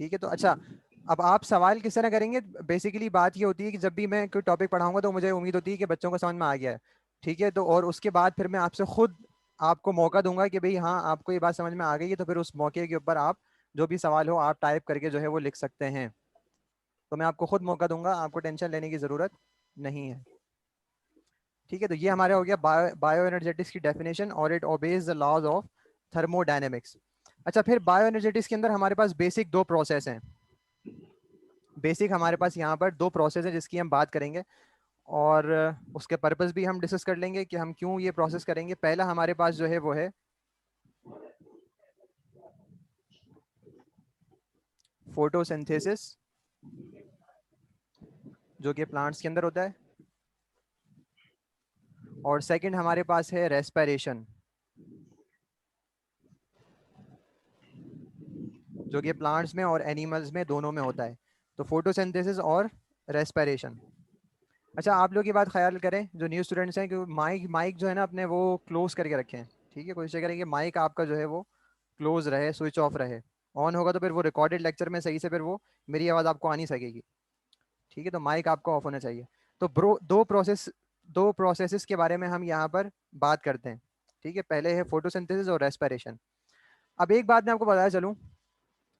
ठीक है। तो अच्छा, अब आप सवाल किस तरह करेंगे? बेसिकली बात ये होती है कि जब भी मैं कोई टॉपिक पढ़ाऊंगा तो मुझे उम्मीद होती है कि बच्चों को समझ में आ गया है। ठीक है, तो और उसके बाद फिर मैं आपसे खुद आपको मौका दूंगा कि भाई हाँ आपको ये बात समझ में आ गई है, तो फिर उस मौके के ऊपर आप जो भी सवाल हो आप टाइप करके जो है वो लिख सकते हैं। तो मैं आपको खुद मौका दूंगा, आपको टेंशन लेने की ज़रूरत नहीं है। ठीक है, तो ये हमारा हो गया बायो एनर्जेटिक्स की डेफिनेशन, और it obeys the laws of thermodynamics. अच्छा, फिर बायो एनर्जेटिक्स के अंदर हमारे पास बेसिक दो प्रोसेस हैं। बेसिक हमारे पास यहाँ पर दो प्रोसेस है जिसकी हम बात करेंगे, और उसके पर्पस भी हम डिस्कस कर लेंगे कि हम क्यों ये प्रोसेस करेंगे। पहला हमारे पास जो है वो है फोटोसिंथेसिस, जो कि प्लांट्स के अंदर होता है, और सेकंड हमारे पास है रेस्पिरेशन, जो कि प्लांट्स में और एनिमल्स में दोनों में होता है। तो फोटोसिंथेसिस और रेस्पिरेशन। अच्छा, आप लोग ये बात ख्याल करें जो न्यू स्टूडेंट्स हैं कि माइक माइक जो है ना अपने वो क्लोज करके रखें। ठीक है, कोशिश करें कि माइक आपका जो है वो क्लोज रहे, स्विच ऑफ रहे। ऑन होगा तो फिर वो रिकॉर्डेड लेक्चर में सही से फिर वो मेरी आवाज़ आपको आ नहीं सकेगी। ठीक है, तो माइक आपका ऑफ होना चाहिए। तो ब्रो दो प्रोसेसेस के बारे में हम यहाँ पर बात करते हैं। ठीक है, पहले है फोटोसिंथेसिस और रेस्पिरेशन। अब एक बात मैं आपको बताया चलूँ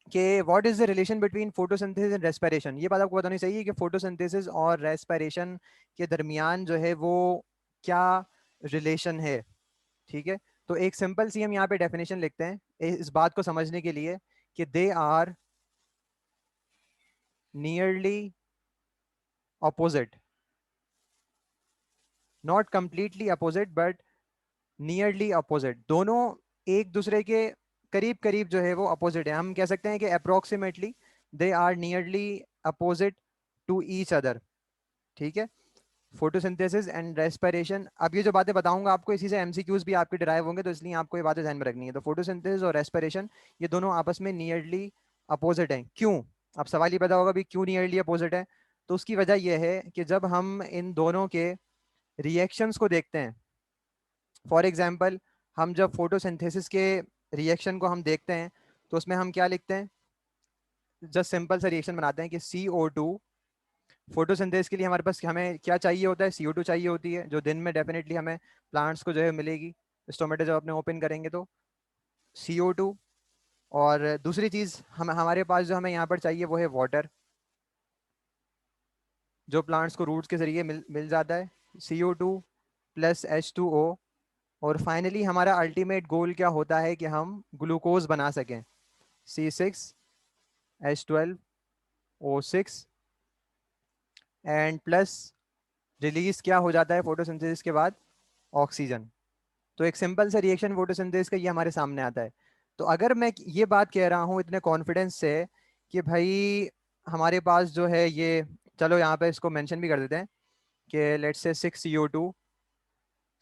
कि what is the relation between photosynthesis and respiration. ये बात आपको बतानी चाहिए कि फोटोसिंथेसिस और रेस्पिरेशन के दरमियान जो है वो क्या रिलेशन है। ठीक है, तो एक सिंपल सी हम यहाँ पे डेफिनेशन लिखते हैं इस बात को समझने के लिए कि they are nearly opposite, not completely opposite but nearly opposite. दोनों एक दूसरे के करीब करीब जो है वो अपोजिट है। हम कह सकते हैं कि approximately they are nearly opposite to each other. ठीक है, फोटोसिंथेसिस एंड रेस्पिरेशन। अब ये जो बातें बताऊंगा आपको, इसी से एमसीक्यूज भी आपके डिराइव होंगे, तो इसलिए आपको ये बातें ध्यान में रखनी है। तो फोटोसिंथेसिस और रेस्पिरेशन ये दोनों आपस में नियरली अपोजिट हैं। क्यों? अब सवाल ये पैदा होगा भी क्यों नियरली अपोजिट है। तो उसकी वजह यह है कि जब हम इन दोनों के रिएक्शंस को देखते हैं, फॉर एग्जाम्पल हम जब फोटोसिंथेसिस के रिएक्शन को हम देखते हैं तो उसमें हम क्या लिखते हैं? जस्ट सिंपल सा रिएक्शन बनाते हैं कि CO2। फोटोसिंथेसिस के लिए हमारे पास हमें क्या चाहिए होता है? CO2 चाहिए होती है, जो दिन में डेफिनेटली हमें प्लांट्स को जो है मिलेगी। स्टोमेटो जब अपने ओपन करेंगे तो CO2। और दूसरी चीज़ हम हमारे पास जो हमें यहाँ पर चाहिए वो है वाटर, जो प्लांट्स को रूट्स के जरिए मिल जाता है। CO2 plus H2O। और फाइनली हमारा अल्टीमेट गोल क्या होता है कि हम ग्लूकोज बना सकें। C6H12O6 एंड प्लस रिलीज क्या हो जाता है फोटोसिंथेसिस के बाद? ऑक्सीजन। तो एक सिंपल सा रिएक्शन फोटोसिंथेसिस का ये हमारे सामने आता है। तो अगर मैं ये बात कह रहा हूँ इतने कॉन्फिडेंस से कि भाई हमारे पास जो है ये, चलो यहाँ पे इसको मेंशन भी कर देते हैं कि लेट्स से 6CO2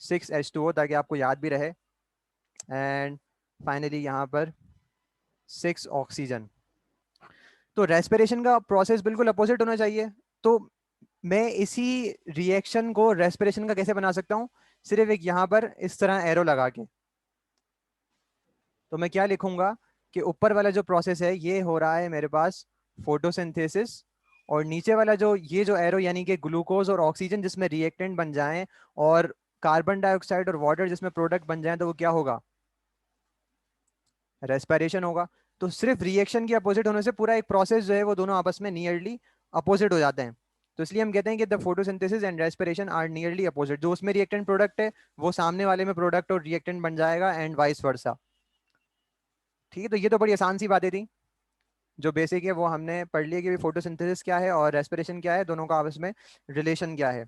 6H2O, ताकि आपको याद भी रहे, एंड फाइनली यहाँ पर 6 ऑक्सीजन। तो रेस्पिरेशन का प्रोसेस बिल्कुल अपोजिट होना चाहिए। तो मैं इसी रिएक्शन को रेस्पिरेशन का कैसे बना सकता हूँ? सिर्फ एक यहाँ पर इस तरह एरो लगा के। तो मैं क्या लिखूंगा कि ऊपर वाला जो प्रोसेस है ये हो रहा है मेरे पास फोटोसिंथेसिस, और नीचे वाला जो ये जो एरो यानी कि ग्लूकोज और ऑक्सीजन जिसमें रिएक्टेंट बन जाएं, और कार्बन डाइऑक्साइड और वाटर जिसमें प्रोडक्ट बन जाएं, तो वो क्या होगा? रेस्पिरेशन होगा। तो सिर्फ रिएक्शन के अपोजिट होने से पूरा एक प्रोसेस जो है वो दोनों आपस में नियरली अपोजिट हो जाते हैं। तो इसलिए हम कहते हैं कि the photosynthesis and respiration are nearly opposite. जो उसमें रिएक्टेंट प्रोडक्ट है वो सामने वाले में प्रोडक्ट और रिएक्टेंट बन जाएगा, एंड वाइस वर्सा। ठीक है, तो ये तो बड़ी आसान सी बातें थी। जो बेसिक है वो हमने पढ़ लिया कि फोटोसिंथेसिस क्या है और रेस्पिरेशन क्या है, दोनों का आपस में रिलेशन क्या है।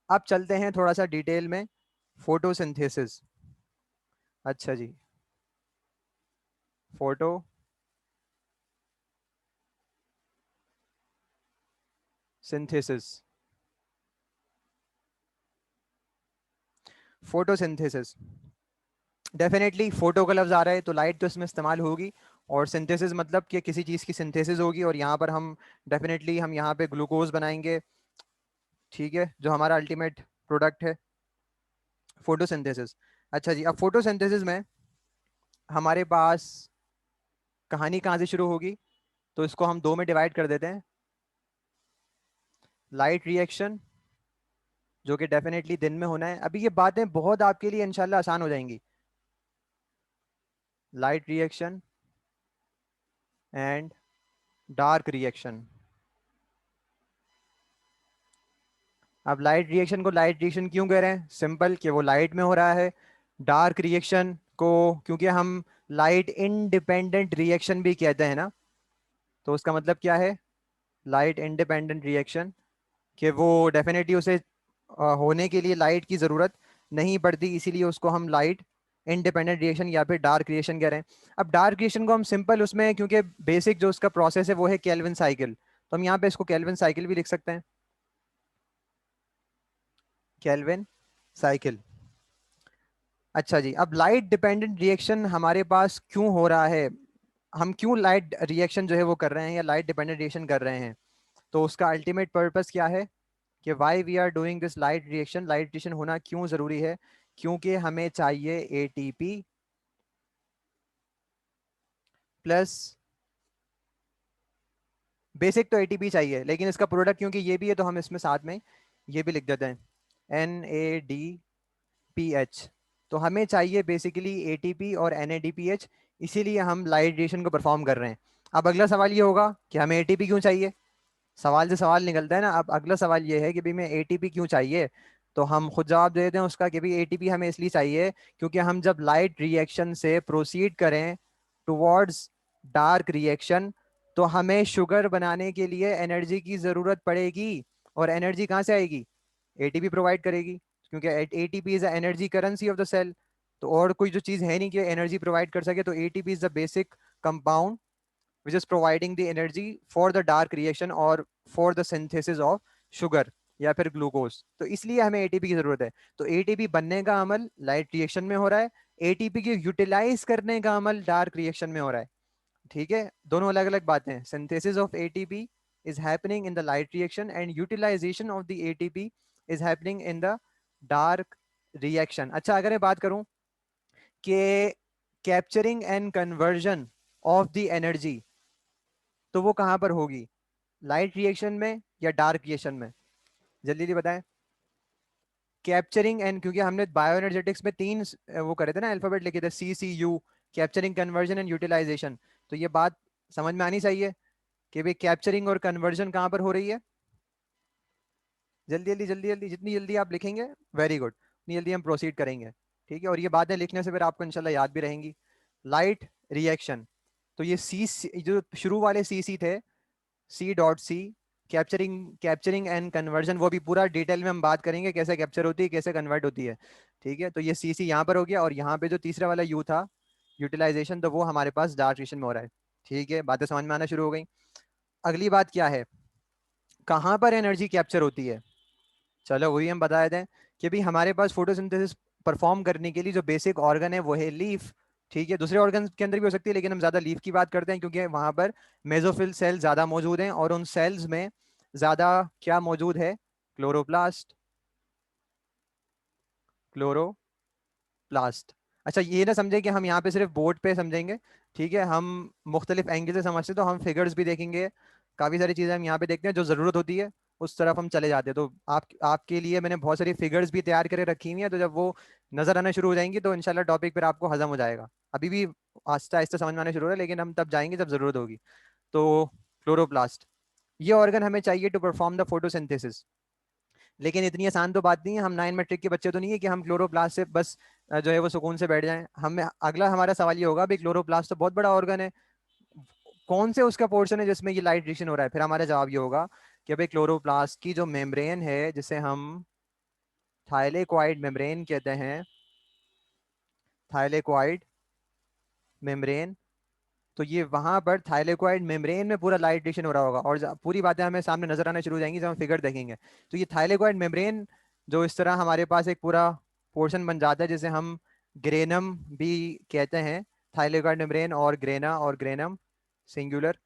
अब चलते हैं थोड़ा सा डिटेल में फोटोसिंथेसिस। अच्छा जी, photo synthesis. Photosynthesis, definitely photo का लफ्ज आ रहा है तो लाइट तो इसमें इस्तेमाल होगी, और सिंथेसिस मतलब कि किसी चीज़ की सिंथेसिस होगी, और यहाँ पर हम डेफिनेटली हम यहाँ पे ग्लूकोज बनाएंगे। ठीक है, जो हमारा अल्टीमेट प्रोडक्ट है फोटोसिंथेसिस। अच्छा जी, अब फोटोसिंथेसिस में हमारे पास कहानी कहाँ से शुरू होगी? तो इसको हम दो में डिवाइड कर देते हैं। लाइट रिएक्शन जो कि डेफिनेटली दिन में होना है। अभी ये बातें बहुत आपके लिए इंशाल्लाह आसान हो जाएंगी। Light reaction and dark reaction. अब लाइट रिएक्शन को लाइट रिएक्शन क्यों कह रहे हैं? सिंपल, कि वो लाइट में हो रहा है। डार्क रिएक्शन को क्योंकि हम लाइट इंडिपेंडेंट रिएक्शन भी कहते हैं ना, तो उसका मतलब क्या है? लाइट इंडिपेंडेंट रिएक्शन, कि वो डेफिनेटली उसे होने के लिए लाइट की ज़रूरत नहीं पड़ती, इसीलिए उसको हम लाइट इंडिपेंडेंट रिएक्शन या फिर डार्क रिएक्शन कह रहे हैं। अब डार्क रिएक्शन को हम सिंपल उसमें, क्योंकि बेसिक जो उसका प्रोसेस है वो है केल्विन साइकिल, तो हम यहाँ पे इसको केल्विन साइकिल भी लिख सकते हैं। Calvin cycle. अच्छा जी, अब लाइट डिपेंडेंट रिएक्शन हमारे पास क्यों हो रहा है? हम क्यों लाइट रिएक्शन जो है वो कर रहे हैं या लाइट डिपेंडेंट रिएक्शन कर रहे हैं? तो उसका अल्टीमेट पर्पस क्या है कि why we are doing this light reaction? Light reaction होना क्यों जरूरी है? क्योंकि हमें चाहिए एटीपी प्लस, बेसिक तो एटीपी चाहिए, लेकिन इसका प्रोडक्ट क्योंकि ये भी है तो हम इसमें साथ में ये भी लिख देते हैं, NADPH। तो हमें चाहिए बेसिकली एटीपी और NADPH, इसीलिए हम लाइट रिएक्शन को परफॉर्म कर रहे हैं। अब अगला सवाल ये होगा कि हमें एटीपी क्यों चाहिए? सवाल से सवाल निकलता है ना। अब अगला सवाल ये है कि भाई मैं एटीपी क्यों चाहिए? तो हम खुद जवाब दे देते हैं उसका कि भाई एटीपी हमें इसलिए चाहिए क्योंकि हम जब लाइट रिएक्शन से प्रोसीड करें टुवर्ड्स डार्क रिएक्शन, तो हमें शुगर बनाने के लिए एनर्जी की जरूरत पड़ेगी। और एनर्जी कहाँ से आएगी? एटीपी प्रोवाइड करेगी, क्योंकि ATP is energy currency of the cell. तो और कोई जो चीज़ है नहीं कि एनर्जी प्रोवाइड कर सके, तो ATP is the basic compound which is providing the energy for the dark reaction और for the synthesis of sugar या फिर ग्लूकोज। तो इसलिए हमें एटीपी की जरूरत है। तो एटीपी बनने का अमल लाइट रिएक्शन में हो रहा है, एटीपी के यूटिलाइज करने का अमल डार्क रिएक्शन में हो रहा है। ठीक है, दोनों अलग अलग बातें हैं। Synthesis of ATP is happening in the light reaction and utilization of the ATP is happening in the dark reaction। अच्छा, अगर मैं बात करूं कि capturing and conversion of the energy, तो वो कहां पर होगी? लाइट रिएक्शन में या डार्क रिएक्शन में? जल्दी जल्दी बताएं। कैप्चरिंग एंड, क्योंकि हमने बायो एनर्जेटिक्स में तीन वो करे थे ना, अल्फाबेट लिखे थे, CCU, capturing, conversion and utilization. तो ये बात समझ में आनी चाहिए कि भाई कैप्चरिंग और कन्वर्जन कहां पर हो रही है। जल्दी जल्दी जल्दी जल्दी, जितनी जल्दी आप लिखेंगे वेरी गुड, उतनी जल्दी हम प्रोसीड करेंगे। ठीक है, और ये बातें लिखने से फिर आपको इंशाल्लाह याद भी रहेंगी। लाइट रिएक्शन, तो ये सी जो शुरू वाले CC थे, C.C, capturing, capturing and conversion, वो भी पूरा डिटेल में हम बात करेंगे कैसे कैप्चर होती है, कैसे कन्वर्ट होती है। ठीक है, तो ये CC यहाँ पर हो गया, और यहाँ पे जो तीसरा वाला U था, यूटिलाइजेशन, तो वो हमारे पास डार्क रिएक्शन में हो रहा है। ठीक है, बातें समझ में आना शुरू हो गई। अगली बात क्या है, कहाँ पर एनर्जी कैप्चर होती है? चलो वही हम बता दें कि भाई हमारे पास फोटोसिंथेसिस परफॉर्म करने के लिए जो बेसिक ऑर्गन है वो है लीफ। ठीक है, दूसरे ऑर्गन के अंदर भी हो सकती है, लेकिन हम ज्यादा लीफ की बात करते हैं क्योंकि वहां पर मेसोफिल सेल ज्यादा मौजूद हैं, और उन सेल्स में ज्यादा क्या मौजूद है? Chloroplast, chloroplast. अच्छा, ये ना समझे कि हम यहाँ पे सिर्फ बोर्ड पे समझेंगे। ठीक है, हम मुख्तलिफ एंगल से समझते, तो हम फिगर्स भी देखेंगे, काफ़ी सारी चीज़ें हम यहाँ पे देखते हैं, जो ज़रूरत होती है उस तरफ हम चले जाते हैं। तो आपके लिए मैंने बहुत सारी फिगर्स भी तैयार करके रखी हुई हैं, तो जब वो नज़र आना शुरू हो जाएंगी तो इंशाल्लाह टॉपिक पर आपको हजम हो जाएगा। अभी भी आहिस्ता आहिस्ता समझ में आना शुरू हो रहा है, लेकिन हम तब जाएंगे जब ज़रूरत होगी। तो क्लोरोप्लास्ट, ये ऑर्गन हमें चाहिए टू परफॉर्म द फोटोसिंथेसिस। लेकिन इतनी आसान तो बात नहीं है, हम 9 मैट्रिक के बच्चे तो नहीं है कि हम क्लोरोप्लास्ट से बस जो है वो सुकून से बैठ जाएं। हमें अगला हमारा सवाल ये होगा, भाई क्लोरोप्लास्ट तो बहुत बड़ा ऑर्गन है, कौन से उसका पोर्शन है जिसमें ये लाइट रिएक्शन हो रहा है? फिर हमारा जवाब ये होगा कि भाई क्लोरोप्लास्ट की जो मेम्ब्रेन है, जिसे हम थाइलेकोइड मेम्ब्रेन कहते हैं, थाइलेकोइड मेम्ब्रेन, तो ये वहां पर थाइलेकोइड मेम्ब्रेन में पूरा लाइट रिएक्शन हो रहा होगा, और पूरी बातें हमें सामने नजर आना शुरू हो जाएंगी जब हम फिगर देखेंगे। तो ये थाइलेकोइड मेम्ब्रेन जो इस तरह हमारे पास एक पूरा पोर्शन बन जाता है, जिसे हम ग्रेनम भी कहते हैं, थाइलेकोइड मेम्ब्रेन और ग्रेना और ग्रेनम सिंगुलर।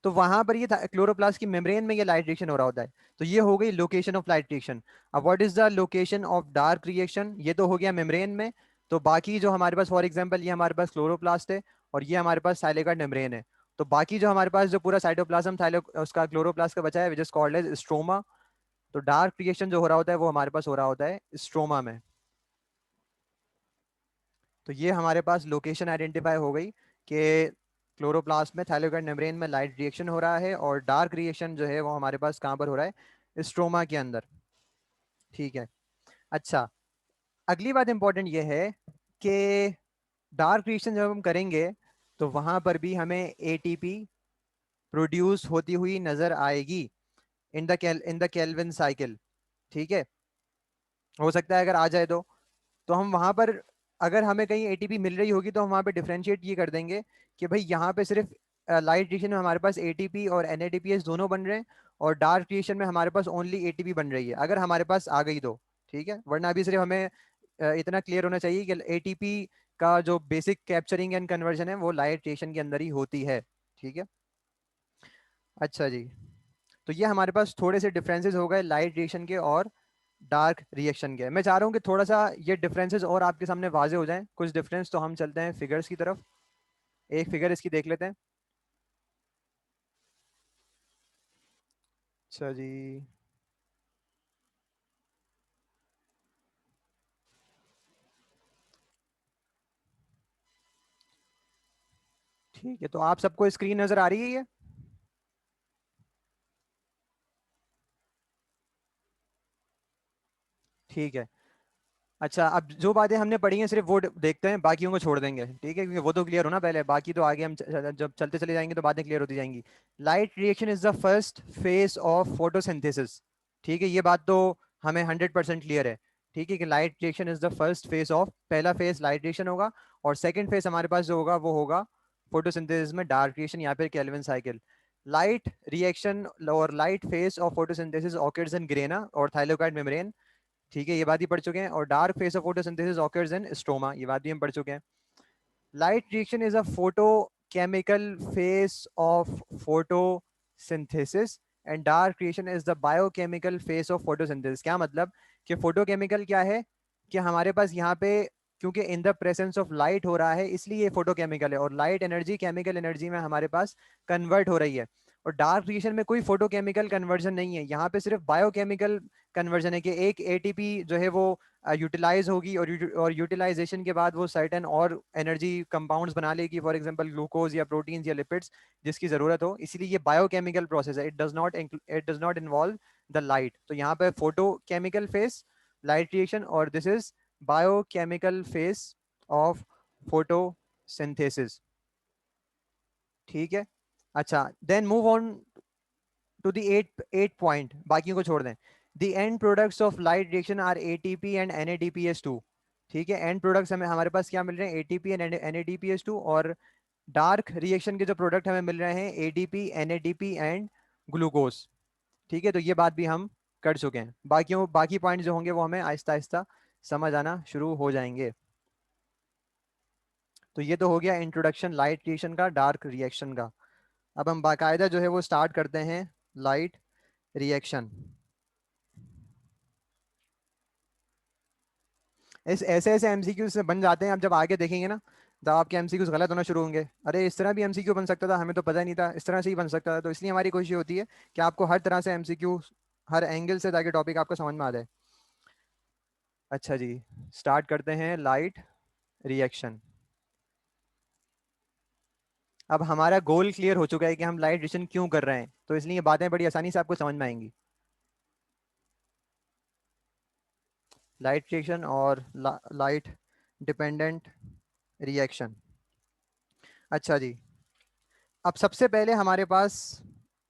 तो वहां पर ये क्लोरोप्लास्ट की मेम्ब्रेन में ये लाइट रिएक्शन हो रहा होता है। तो ये हो गई लोकेशन ऑफ लाइट रिएक्शन। अब what is the location of dark reaction? ये तो हो गया मेम्ब्रेन में। तो बाकी जो हमारे पास, फॉर एग्जांपल ये हमारे पास क्लोरोप्लास्ट है और ये हमारे पास थाइलेकोइड मेम्ब्रेन है, तो बाकी जो हमारे पास जो पूरा साइटोप्लाज्म थाइलो उसका क्लोरोप्लास्ट का बचा है which is called as stroma. तो डार्क क्रिएशन जो हो रहा होता है वो हमारे पास हो रहा होता है स्ट्रोमा में। तो ये हमारे पास लोकेशन आइडेंटिफाई हो गई कि क्लोरोप्लास्ट में थाइलोकाइड मेम्ब्रेन में लाइट रिएक्शन हो रहा है और डार्क रिएक्शन जो है वो हमारे पास कहाँ पर हो रहा है, स्ट्रोमा के अंदर। ठीक है। अच्छा, अगली बात इंपॉर्टेंट ये है कि डार्क रिएक्शन जब हम करेंगे तो वहां पर भी हमें एटीपी प्रोड्यूस होती हुई नजर आएगी इन द केल्विन साइकिल। ठीक है, हो सकता है अगर आ जाए तो हम वहां पर अगर हमें कहीं एटीपी मिल रही होगी तो हम वहां पे डिफरेंशिएट ये कर देंगे कि भाई यहाँ पे सिर्फ लाइट रिएक्शन में हमारे पास एटीपी और एनएडीपीएस दोनों बन रहे हैं और डार्क रिएक्शन में हमारे पास ओनली एटीपी बन रही है, अगर हमारे पास आ गई तो। ठीक है, वरना अभी सिर्फ हमें इतना क्लियर होना चाहिए कि एटीपी का जो बेसिक कैप्चरिंग एंड कन्वर्जन है वो लाइट रिएक्शन के अंदर ही होती है। ठीक है। अच्छा जी, तो ये हमारे पास थोड़े से डिफरेंसेस हो गए लाइट रिएक्शन के और डार्क रिएक्शन के। मैं चाह रहा हूँ कि थोड़ा सा ये डिफरेंसेस और आपके सामने वाजे हो जाएं कुछ डिफरेंस, तो हम चलते हैं फिगर्स की तरफ। एक फिगर इसकी देख लेते हैं। अच्छा जी, ठीक है, तो आप सबको स्क्रीन नजर आ रही है ये? ठीक है। अच्छा, अब जो बातें हमने पढ़ी हैं सिर्फ वो देखते हैं, बाकियों को छोड़ देंगे। ठीक है, क्योंकि वो तो क्लियर होना पहले, बाकी तो आगे हम जब चलते चले जाएंगे तो बातें क्लियर होती जाएंगी। Light reaction is the first phase of photosynthesis. ठीक है, ये बात तो हमें 100% क्लियर है। ठीक है कि light reaction is the first phase of, पहला फेज लाइट रिएक्शन होगा और सेकंड फेज हमारे पास जो होगा वो होगा फोटोसिंथेसिस में डार्क रिएक्शन या फिर केल्विन साइकिल। लाइट रिएक्शन और light phase of photosynthesis occurs in grana और थाइलोकाइड मेम्ब्रेन। ठीक है, ये बात ही पढ़ चुके हैं। और dark face of photosynthesis occurs in stroma, ये बात भी हम पढ़ चुके हैं। Light reaction is a photochemical phase of photosynthesis and dark reaction is the biochemical phase of photosynthesis. क्या मतलब कि फोटोकेमिकल क्या है कि हमारे पास यहाँ पे क्योंकि in the presence of light हो रहा है इसलिए ये फोटोकेमिकल है, और लाइट एनर्जी केमिकल एनर्जी में हमारे पास कन्वर्ट हो रही है। और डार्क रिएक्शन में कोई फोटोकेमिकल कन्वर्जन नहीं है, यहाँ पे सिर्फ बायोकेमिकल कन्वर्जन है कि एक एटीपी जो है वो यूटिलाइज होगी और यूटिलाइजेशन के बाद वो सर्टेन और एनर्जी कंपाउंड्स बना लेगी, फॉर एग्जांपल ग्लूकोज या प्रोटीन्स या लिपिड्स जिसकी जरूरत हो। इसीलिए ये बायोकेमिकल प्रोसेस है, it does not involve the light. तो यहाँ पे photo chemical phase light reaction और this is biochemical phase of photosynthesis. ठीक है। अच्छा, then move on to the eight point, बाकियों को छोड़ दें। The end products of light reaction are ATP and NADPS2। ठीक है, एंड प्रोडक्ट्स हमें हमारे पास क्या मिल रहे हैं, एटीपी एंड NADPS2। और डार्क रिएक्शन के जो प्रोडक्ट हमें मिल रहे हैं ADP NADP एंड ग्लूकोज। ठीक है, तो ये बात भी हम कर चुके हैं। बाकी पॉइंट जो होंगे वो हमें आहिस्ता आहिस्ता समझ आना शुरू हो जाएंगे। तो ये तो हो गया इंट्रोडक्शन लाइट रिएक्शन का, डार्क रिएक्शन का। अब हम बाकायदा जो है वो स्टार्ट करते हैं लाइट रिएक्शन। इस ऐसे ऐसे एमसीक्यू से बन जाते हैं, अब जब आगे देखेंगे ना तो आपके एमसीक्यूज गलत होना शुरू होंगे। अरे इस तरह भी एमसीक्यू बन सकता था, हमें तो पता नहीं था इस तरह से ही बन सकता था। तो इसलिए हमारी कोशिश होती है कि आपको हर तरह से एमसीक्यू, हर एंगल से, ताकि टॉपिक आपको समझ में आ जाए। अच्छा जी, स्टार्ट करते हैं लाइट रिएक्शन। अब हमारा गोल क्लियर हो चुका है कि हम लाइट रिएक्शन क्यों कर रहे हैं, तो इसलिए ये बातें बड़ी आसानी से आपको समझ में आएंगी। लाइट रिएक्शन और लाइट डिपेंडेंट रिएक्शन। अच्छा जी, अब सबसे पहले हमारे पास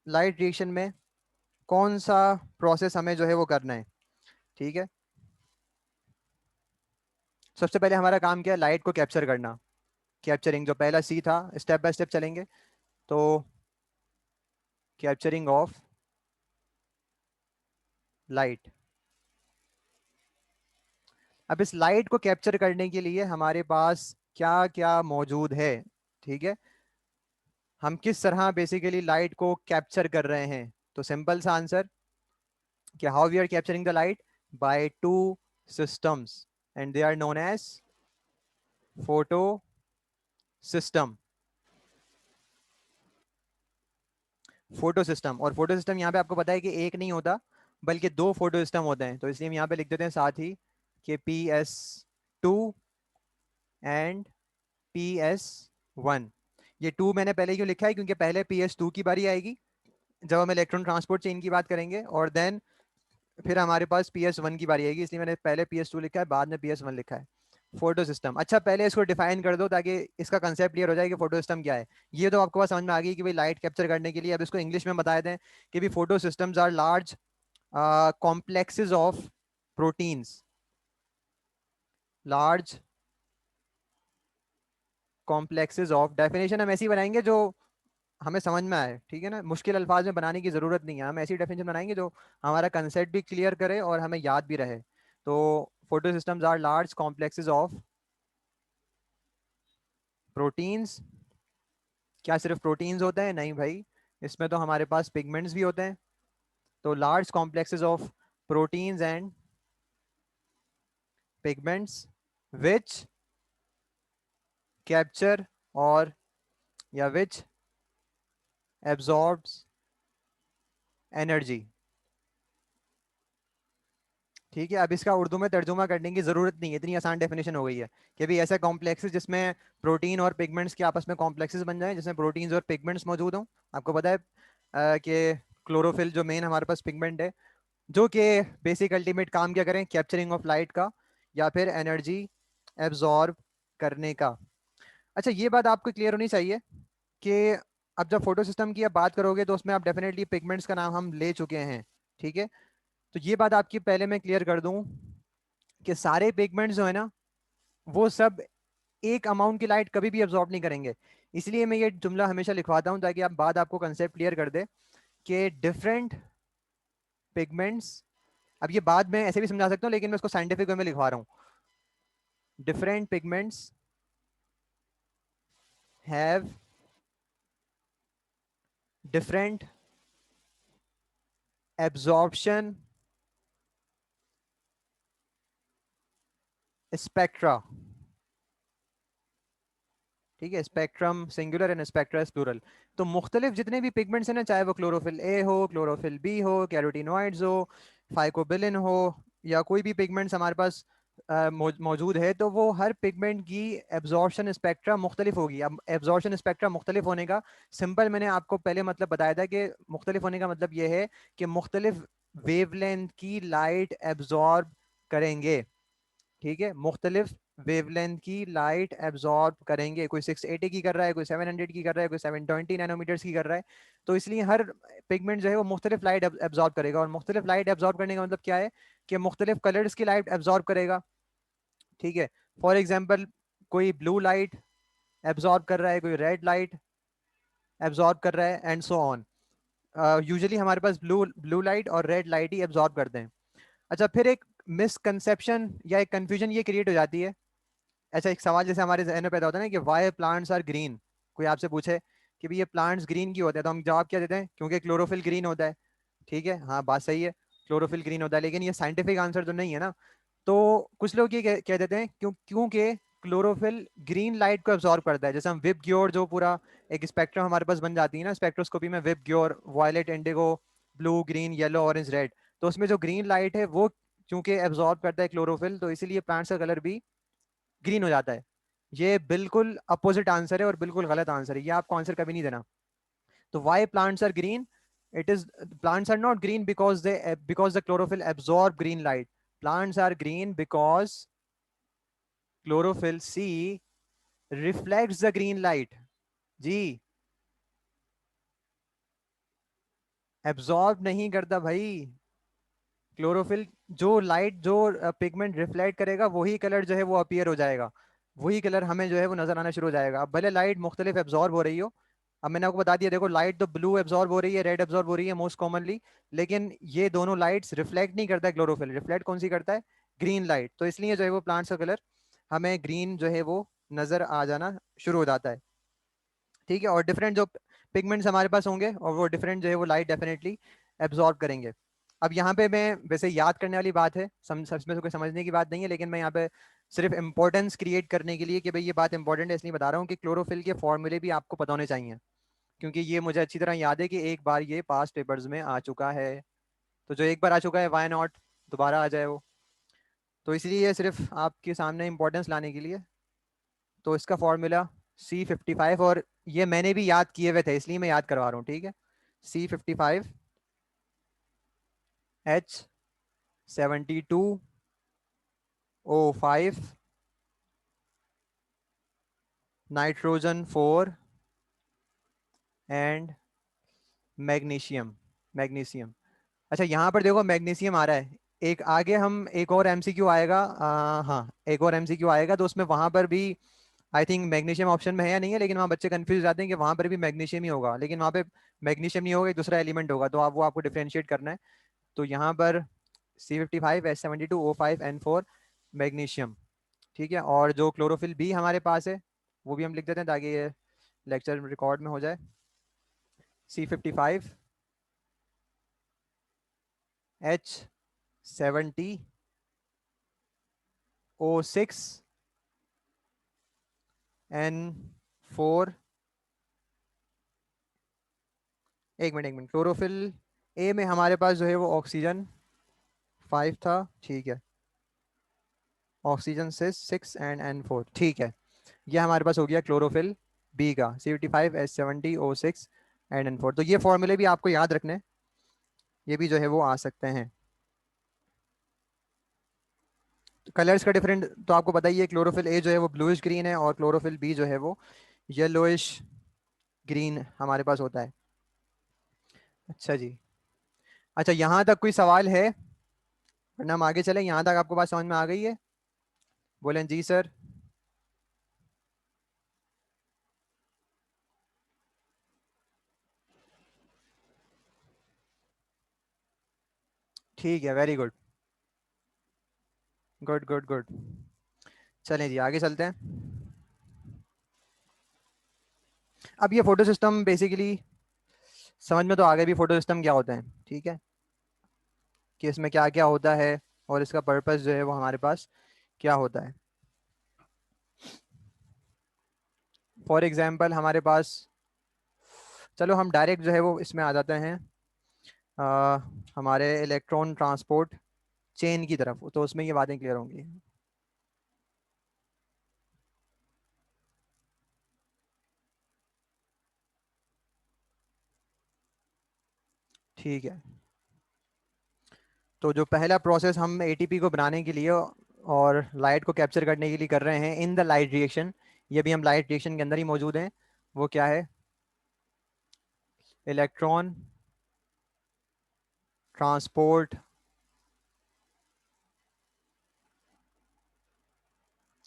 लाइट रिएक्शन में कौन सा प्रोसेस हमें जो है वो करना है। ठीक है, सबसे पहले हमारा काम क्या है, लाइट को कैप्चर करना। कैप्चरिंग जो पहला सी था, स्टेप बाय स्टेप चलेंगे। तो कैप्चरिंग ऑफ लाइट। अब इस लाइट को कैप्चर करने के लिए हमारे पास क्या क्या मौजूद है। ठीक है, हम किस तरह बेसिकली लाइट को कैप्चर कर रहे हैं। तो सिंपल सा आंसर कि how we are capturing the light, by two systems and they are known as photo system। Photo system, और फोटो सिस्टम यहाँ पे आपको पता है कि एक नहीं होता बल्कि दो फोटो सिस्टम होते हैं, तो इसलिए हम यहाँ पे लिख देते हैं साथ ही कि PS2 एंड PS1। ये टू मैंने पहले क्यों लिखा है, क्योंकि पहले PS2 की बारी आएगी जब हम इलेक्ट्रॉन ट्रांसपोर्ट चेन की बात करेंगे, और देन फिर हमारे पास PS1 की बारी आएगी, इसलिए मैंने पहले PS2 लिखा है, बाद में PS1 लिखा है। फोटो सिस्टम, अच्छा पहले इसको डिफाइन कर दो ताकि इसका कंसेप्ट क्लियर हो जाए कि फोटो सिस्टम क्या है। ये तो आपको बात समझ में आ गई कि भाई लाइट कैप्चर करने के लिए, अब इसको इंग्लिश में बता दें कि भी photo systems are large complexes of proteins, large complexes of, definition हम ऐसी बनाएंगे जो हमें समझ में आए, ठीक है ना, मुश्किल अल्फाज में बनाने की जरूरत नहीं है, हम ऐसी डेफिनेशन बनाएंगे जो हमारा कंसेप्ट भी क्लियर करे और हमें याद भी रहे। तो photo systems are large complexes of proteins. क्या सिर्फ प्रोटीन्स होते हैं? नहीं भाई, इसमें तो हमारे पास पिगमेंट्स भी होते हैं। तो large complexes of proteins and pigments which capture और या विच एब्जॉर्ब्स एनर्जी। ठीक है, अब इसका उर्दू में तर्जुमा करने की जरूरत नहीं है, इतनी आसान डेफिनेशन हो गई है कि भी ऐसे कॉम्प्लेक्सेस जिसमें प्रोटीन और पिगमेंट्स के आपस में कॉम्प्लेक्सेस बन जाएं, जिसमें प्रोटीन्स और पिगमेंट्स मौजूद हों। आपको पता है कि क्लोरोफिल जो मेन हमारे पास पिगमेंट है, जो कि बेसिक अल्टीमेट काम क्या करें, कैप्चरिंग ऑफ लाइट का या फिर एनर्जी एब्जॉर्ब करने का। अच्छा, ये बात आपको क्लियर होनी चाहिए कि अब जब फोटो सिस्टम की आप बात करोगे तो उसमें आप डेफिनेटली पिगमेंट्स का नाम हम ले चुके हैं, ठीक है। तो ये बात आपकी पहले मैं क्लियर कर दूं कि सारे पिगमेंट्स जो है ना, वो सब एक अमाउंट की लाइट कभी भी एब्जॉर्ब नहीं करेंगे। इसलिए मैं ये जुमला हमेशा लिखवाता हूं ताकि आप बात आपको कंसेप्ट क्लियर कर दे कि डिफरेंट पिगमेंट्स, अब ये बाद में ऐसे भी समझा सकता हूँ लेकिन मैं उसको साइंटिफिक वे में लिखवा रहा हूँ। Different pigments have different absorption spectra. ठीक है, spectrum singular and spectra plural. तो मुख्तलिफ जितने भी पिगमेंट्स हैं ना, चाहे वो क्लोरोफिल ए हो, क्लोरोफिल बी हो, कैरोटीनॉइड्स हो, फाइकोबिलिन हो, या कोई भी पिगमेंट्स हमारे पास मौजूद है, तो वो हर पिगमेंट की एब्जॉर्प्शन स्पेक्ट्रा मुख्तलिफ होगी। अब एब्जॉर्प्शन स्पेक्ट्रा मुख्तलिफ होने का सिंपल मैंने आपको पहले मतलब बताया था कि मुख्तलिफ होने का मतलब ये है कि मुख्तलिफ वेवलेंथ की लाइट एब्जॉर्ब करेंगे। ठीक है, मुख्तलिफ वेवलेंथ की लाइट एब्जॉर्ब करेंगे, कोई 680 की कर रहा है, कोई 700 की कर रहा है, कोई 720 नैनोमीटर्स की कर रहा है। तो इसलिए हर पिगमेंट जो है वो मुख्तलिफ लाइट एब्जॉर्ब करेगा, और मुख्तलिफ लाइट एब्जॉर्ब करने का मतलब क्या है कि मुख्तलिफ कलर्स की लाइट एब्जॉर्ब करेगा। ठीक है, फॉर एग्जाम्पल कोई ब्लू लाइट एब्जॉर्ब कर रहा है, कोई रेड लाइट एब्जॉर्ब कर रहा है, एंड सो ऑन। यूजुअली हमारे पास ब्लू ब्लू लाइट और रेड लाइट ही एब्जॉर्ब करते हैं। अच्छा, फिर एक मिसकंसेप्शन या एक कंफ्यूजन ये क्रिएट हो जाती है। ऐसा एक सवाल जैसे हमारे जहन में पैदा होता है ना कि वाई प्लांट्स आर ग्रीन, कोई आपसे पूछे कि भाई ये प्लांट्स ग्रीन क्यों होते हैं, तो हम जवाब क्या देते हैं, क्योंकि क्लोरोफिल ग्रीन होता है। ठीक है, हाँ बात सही है, क्लोरोफिल ग्रीन होता है, लेकिन ये साइंटिफिक आंसर तो नहीं है ना। तो कुछ लोग ये कह देते हैं क्योंकि क्लोरोफिल ग्रीन लाइट को एब्जॉर्ब करता है। जैसे हम विप ग्योर, जो पूरा एक स्पेक्ट्रम हमारे पास बन जाती है ना स्पेक्ट्रोस्कोपी में, VIBGYOR, violet, indigo, blue, green, yellow, orange, red, तो उसमें जो ग्रीन लाइट है वो क्योंकि एब्जॉर्ब करता है क्लोरोफिल, तो इसीलिए प्लांट्स का कलर भी ग्रीन हो जाता है। ये बिल्कुल अपोजिट आंसर है और बिल्कुल गलत आंसर है, ये आपको आंसर कभी नहीं देना। तो why plants are green, it is, plants are not green because the chlorophyll absorb green light. Plants are green because chlorophyll C reflects the green light. जी, एब्जॉर्ब नहीं करता भाई। क्लोरोफिल जो लाइट, जो पिगमेंट रिफ्लेक्ट करेगा वही colour जो है वो अपीयर हो जाएगा, वही कलर हमें जो है वो नजर आना शुरू हो जाएगा। अब भले लाइट मुख्तलिफ एब्जॉर्ब हो रही हो, अब मैंने आपको बता दिया, देखो लाइट तो ब्लू एब्जॉर्ब हो रही है, रेड एब्जॉर्ब हो रही है मोस्ट कॉमनली, लेकिन ये दोनों लाइट्स रिफ्लेक्ट नहीं करता है क्लोरोफिल, रिफ्लेक्ट कौन सी करता है, ग्रीन लाइट। तो इसलिए जो है वो प्लांट्स का कलर हमें ग्रीन जो है वो नजर आ जाना शुरू हो जाता है। ठीक है, और डिफरेंट जो पिगमेंट्स हमारे पास होंगे और वो डिफरेंट जो है वो लाइट डेफिनेटली एब्जॉर्ब करेंगे। अब यहाँ पे मैं, वैसे याद करने वाली बात है, सच में तो कोई समझने की बात नहीं है, लेकिन मैं यहाँ पे सिर्फ इंपॉर्टेंस क्रिएट करने के लिए कि भाई ये बात इंपॉर्टेंट है इसलिए बता रहा हूँ कि क्लोरोफिल के फॉर्मूले भी आपको पता होने चाहिए। क्योंकि ये मुझे अच्छी तरह याद है कि एक बार ये पास्ट पेपर्स में आ चुका है। तो जो एक बार आ चुका है, वाई नॉट दोबारा आ जाए वो। तो इसलिए ये सिर्फ आपके सामने इंपॉर्टेंस लाने के लिए। तो इसका फॉर्मूला C55, और ये मैंने भी याद किए हुए थे इसलिए मैं याद करवा रहा हूँ, ठीक है। C55H72O5 nitrogen 4 and magnesium. Magnesium. अच्छा यहाँ पर देखो मैग्नीशियम आ रहा है। एक आगे हम एक और एमसीक्यू आएगा, हाँ एक और एमसीक्यू आएगा, तो उसमें वहां पर भी आई थिंक मैग्नीशियम ऑप्शन में है या नहीं है, लेकिन वहाँ बच्चे कंफ्यूज हो जाते हैं कि वहां पर भी मैग्नीशियम ही होगा, लेकिन वहाँ पे मैग्नीशियम नहीं होगा, एक दूसरा एलिमेंट होगा, तो आप वो आपको डिफरेंशिएट करना है। तो यहाँ पर C55H72O5N4 मैग्नीशियम, ठीक है। और जो क्लोरोफिल बी हमारे पास है वो भी हम लिख देते हैं ताकि ये लेक्चर रिकॉर्ड में हो जाए। C55H70O6N4। एक मिनट क्लोरोफिल ए में हमारे पास जो है वो ऑक्सीजन 5 था, ठीक है। ऑक्सीजन से 6 एंड N4, ठीक है। ये हमारे पास हो गया क्लोरोफिल बी का C55H70O6 एंड N4। तो ये फॉर्मूले भी आपको याद रखने हैं, ये भी जो है वो आ सकते हैं। तो कलर्स का डिफरेंट तो आपको पता ही है, क्लोरोफिल ए जो है वो ब्लूइश ग्रीन है और क्लोरोफिल बी जो है वो येलोइश ग्रीन हमारे पास होता है। अच्छा जी। अच्छा यहाँ तक कोई सवाल है, वरना हम आगे चलें। यहाँ तक आपको बात समझ में आ गई है? बोलें जी सर। ठीक है, very good. Good good good. चलें जी आगे चलते हैं। अब ये फोटो सिस्टम बेसिकली समझ में तो आ गए भी, फोटो सिस्टम क्या होता है, ठीक है, कि इसमें क्या क्या होता है और इसका पर्पस जो है वो हमारे पास क्या होता है। फॉर एग्जांपल हमारे पास, चलो हम डायरेक्ट जो है वो इसमें आ जाते हैं, आ, हमारे इलेक्ट्रॉन ट्रांसपोर्ट चेन की तरफ, तो उसमें ये बातें क्लियर होंगी। ठीक है। तो जो पहला प्रोसेस हम एटीपी को बनाने के लिए और लाइट को कैप्चर करने के लिए कर रहे हैं इन द लाइट रिएक्शन, ये भी हम लाइट रिएक्शन के अंदर ही मौजूद हैं, वो क्या है? Electron transport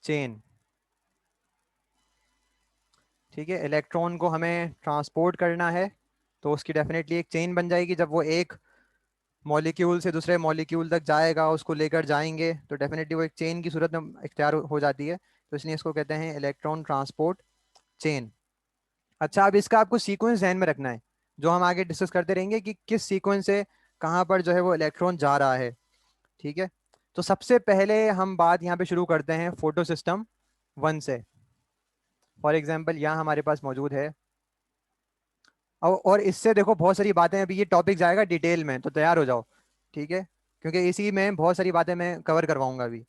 chain. ठीक है, इलेक्ट्रॉन को हमें ट्रांसपोर्ट करना है, तो उसकी डेफिनेटली एक चेन बन जाएगी। जब वो एक मॉलिक्यूल से दूसरे मॉलिक्यूल तक जाएगा, उसको लेकर जाएंगे, तो डेफिनेटली वो एक चेन की सूरत में इख्तियार हो जाती है, तो इसलिए इसको कहते हैं इलेक्ट्रॉन ट्रांसपोर्ट चेन। अच्छा, अब इसका आपको सीक्वेंस ध्यान में रखना है, जो हम आगे डिस्कस करते रहेंगे कि किस सीक्वेंस से कहाँ पर जो है वो इलेक्ट्रॉन जा रहा है, ठीक है। तो सबसे पहले हम बात यहाँ पे शुरू करते हैं फोटो सिस्टम 1 से। फॉर एग्जाम्पल यहाँ हमारे पास मौजूद है, और इससे देखो बहुत सारी बातें, अभी ये टॉपिक जाएगा डिटेल में, तो तैयार हो जाओ, ठीक है, क्योंकि इसी में बहुत सारी बातें मैं कवर करवाऊंगा अभी।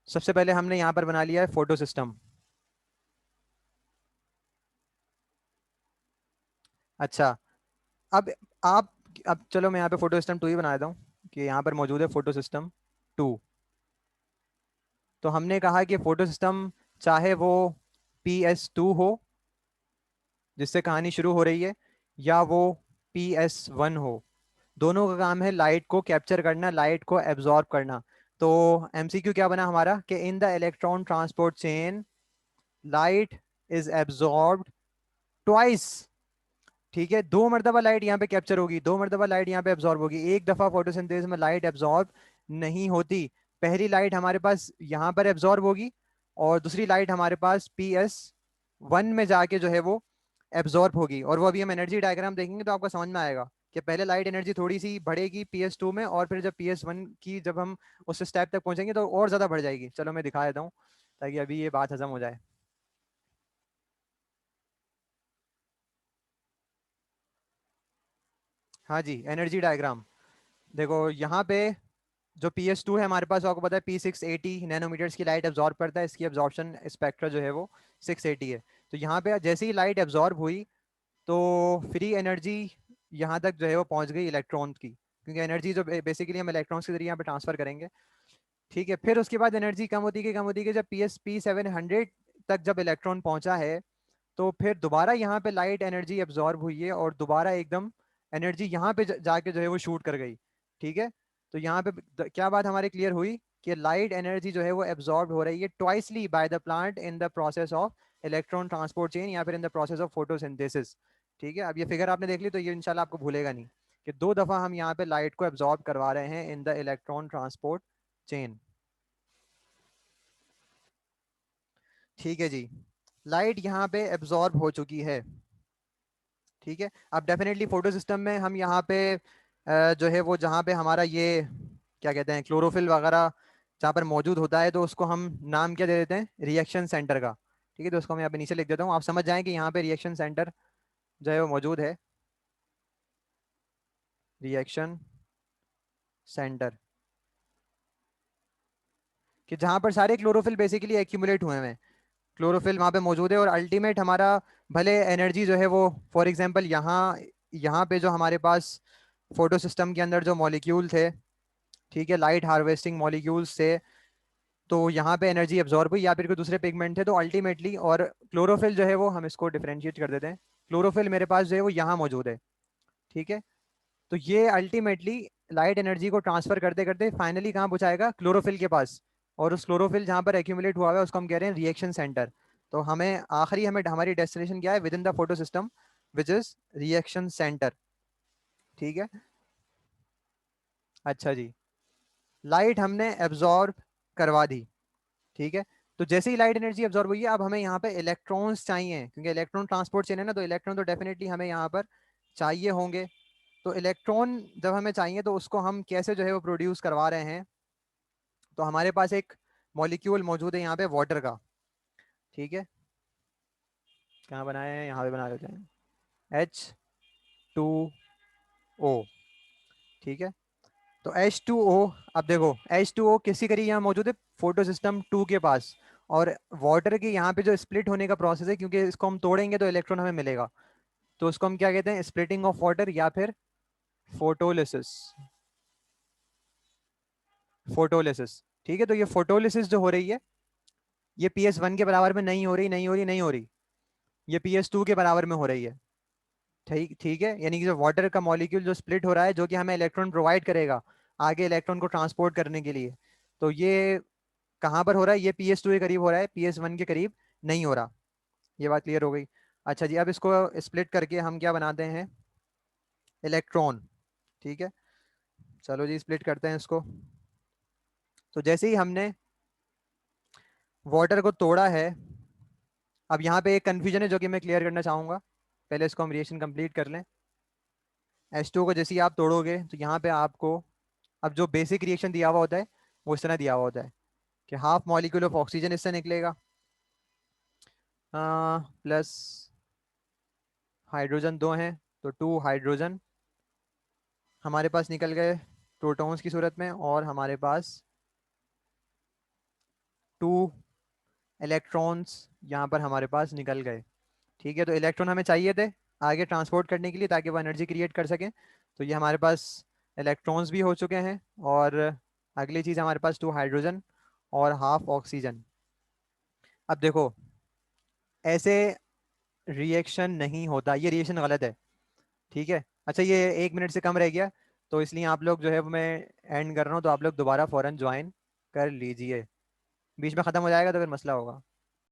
सबसे पहले हमने यहाँ पर बना लिया है फोटो सिस्टम। अच्छा, अब आप, अब चलो मैं यहाँ पे फोटो सिस्टम 2 ही बना देता हूँ, कि यहाँ पर मौजूद है फोटो सिस्टम 2। तो हमने कहा कि फोटो सिस्टम चाहे वो PS2 हो, जिससे कहानी शुरू हो रही है, या वो PS1 हो, दोनों का काम है लाइट को कैप्चर करना, लाइट को एब्जॉर्ब करना। तो एमसीक्यू क्या बना हमारा कि in the electron transport chain light is absorbed twice. ठीक है, 2 मरतबा लाइट यहाँ पे कैप्चर होगी, 2 मरतबा लाइट यहाँ पे एब्जॉर्ब होगी। एक दफा फोटोसिंथेसिस में लाइट एब्जॉर्ब नहीं होती। पहली लाइट हमारे पास यहाँ पर एब्जॉर्ब होगी, और दूसरी लाइट हमारे पास PS1 में जाके जो है वो एब्जॉर्ब होगी। और वो अभी हम एनर्जी डायग्राम देखेंगे तो आपको समझ में आएगा कि पहले लाइट एनर्जी थोड़ी सी बढ़ेगी PS2 में, और फिर जब PS1 की जब हम उस स्टेप तक पहुंचेंगे तो और ज्यादा बढ़ जाएगी। चलो मैं दिखा देता हूँ ताकि अभी ये बात हजम हो जाए। हाँ जी, एनर्जी डायग्राम देखो यहाँ पे जो PS2 है हमारे पास, आपको पता है P680 नैनोमीटर्स की लाइट एब्जॉर्ब करता है, इसकी एब्जॉर्प्शन स्पेक्ट्रा जो है वो 680 है। तो यहाँ पे जैसे ही लाइट एब्जॉर्ब हुई तो फ्री एनर्जी यहाँ तक जो है वो पहुँच गई इलेक्ट्रॉन की, क्योंकि एनर्जी जो बेसिकली हम इलेक्ट्रॉन्स के जरिए यहाँ पे ट्रांसफर करेंगे। ठीक है, फिर उसके बाद एनर्जी कम होती गई, जब P700 तक जब इलेक्ट्रॉन पहुंचा है तो फिर दोबारा यहाँ पे लाइट एनर्जी एब्जॉर्ब हुई है और दोबारा एकदम एनर्जी यहाँ पे जाके जो है वो शूट कर गई। ठीक है, तो यहाँ पे क्या बात हमारी क्लियर हुई कि लाइट एनर्जी जो है वो एब्जॉर्ब हो रही है twicely by the plant in the process of electron transport chain या फिर in the process of photosynthesis. ठीक है, अब ये फिगर आपने देख ली तो ये इंशाल्लाह आपको भूलेगा नहीं कि दो दफा हम यहाँ पे लाइट को एब्जॉर्ब करवा रहे हैं in the electron transport chain. ठीक है जी, लाइट यहाँ पे एब्जॉर्ब हो चुकी है। ठीक है, अब डेफिनेटली फोटो सिस्टम में हम यहाँ पे जो है वो जहाँ पे हमारा ये क्या कहते हैं क्लोरोफिल वगैरह जहाँ पर मौजूद होता है, तो उसको हम नाम क्या दे देते हैं, रिएक्शन सेंटर का। ठीक है, तो उसको मैं यहाँ पे नीचे लिख देता हूँ, आप समझ जाएं कि यहाँ पे रिएक्शन सेंटर जो है वो मौजूद है। रिएक्शन सेंटर कि जहाँ पर सारे क्लोरोफिल बेसिकली एक्यूमुलेट हुए हैं, क्लोरोफिल वहाँ पे मौजूद है, और अल्टीमेट हमारा भले एनर्जी जो है वो फॉर एग्जांपल यहाँ यहाँ पे जो हमारे पास फोटो सिस्टम के अंदर जो मॉलिक्यूल थे, ठीक है, लाइट हार्वेस्टिंग मॉलिक्यूल्स थे, तो यहाँ पे एनर्जी एब्जॉर्ब हुई या फिर कोई दूसरे पिगमेंट थे तो अल्टीमेटली, और क्लोरोफिल जो है वो हम इसको डिफरेंशिएट कर देते हैं, क्लोरोफिल मेरे पास जो है वो यहाँ मौजूद है। ठीक है, तो ये अल्टीमेटली लाइट एनर्जी को ट्रांसफर करते करते फाइनली कहाँ पहुँचाएगा, क्लोरोफिल के पास, और उस क्लोरोफिल जहाँ पर एक्यूमुलेट हुआ हुआ है उसको हम कह रहे हैं रिएक्शन सेंटर। तो हमें आखिरी हमें हमारी डेस्टिनेशन क्या है, with in the photo system, which is reaction centre. ठीक है, अच्छा जी, लाइट हमने एब्जॉर्ब करवा दी। ठीक है, तो जैसे ही लाइट एनर्जी एब्जॉर्ब हुई है, अब हमें यहाँ पे इलेक्ट्रॉन्स चाहिए, क्योंकि इलेक्ट्रॉन ट्रांसपोर्ट चेन है ना, तो इलेक्ट्रॉन तो डेफिनेटली हमें यहाँ पर चाहिए होंगे। तो इलेक्ट्रॉन जब हमें चाहिए तो उसको हम कैसे जो है वो प्रोड्यूस करवा रहे हैं, तो हमारे पास एक मॉलिक्यूल मौजूद है यहाँ पे वाटर का। ठीक है, कहाँ बनाए हैं, यहाँ पे बना देते हैं, H2O। ठीक है, तो H2O, अब देखो H2O किसी करीब यहाँ मौजूद है, फोटो सिस्टम 2 के पास, और वाटर के यहाँ पे जो स्प्लिट होने का प्रोसेस है, क्योंकि इसको हम तोड़ेंगे तो इलेक्ट्रॉन हमें मिलेगा, तो उसको हम क्या कहते हैं, स्प्लिटिंग ऑफ वाटर या फिर फोटोलिसिस। फोटोलिसिस, ठीक है, तो ये फोटोलिसिस जो हो रही है, ये PS1 के बराबर में नहीं हो रही, नहीं हो रही, ये PS2 के बराबर में हो रही है। ठीक ठीक है, यानी कि जो वाटर का मॉलिक्यूल जो स्प्लिट हो रहा है, जो कि हमें इलेक्ट्रॉन प्रोवाइड करेगा आगे इलेक्ट्रॉन को ट्रांसपोर्ट करने के लिए, तो ये कहाँ पर हो रहा है, ये PS2 के करीब हो रहा है, PS1 के करीब नहीं हो रहा। ये बात क्लियर हो गई। अच्छा जी, अब इसको स्प्लिट करके हम क्या बनाते हैं, इलेक्ट्रॉन। ठीक है, चलो जी स्प्लिट करते हैं इसको। तो जैसे ही हमने वाटर को तोड़ा है, अब यहाँ पे एक कन्फ्यूजन है जो कि मैं क्लियर करना चाहूँगा, पहले इसको हम रिएक्शन कंप्लीट कर लें। H2O को जैसे ही आप तोड़ोगे तो यहाँ पे आपको, अब जो बेसिक रिएक्शन दिया हुआ होता है वो इस तरह दिया हुआ होता है कि हाफ मॉलिक्यूल ऑफ ऑक्सीजन इससे निकलेगा, प्लस हाइड्रोजन दो हैं तो टू हाइड्रोजन हमारे पास निकल गए प्रोटॉन्स की सूरत में, और हमारे पास टू इलेक्ट्रॉन्स यहाँ पर हमारे पास निकल गए। ठीक है, तो इलेक्ट्रॉन हमें चाहिए थे आगे ट्रांसपोर्ट करने के लिए ताकि वो एनर्जी क्रिएट कर सकें, तो ये हमारे पास इलेक्ट्रॉन्स भी हो चुके हैं, और अगली चीज़ हमारे पास टू हाइड्रोजन और हाफ ऑक्सीजन। अब देखो ऐसे रिएक्शन नहीं होता, ये रिएक्शन गलत है। ठीक है, अच्छा ये 1 मिनट से कम रह गया, तो इसलिए आप लोग जो है वो मैं एंड कर रहा हूँ, तो आप लोग दोबारा फ़ौरन ज्वाइन कर लीजिए, बीच में ख़त्म हो जाएगा तो फिर मसला होगा।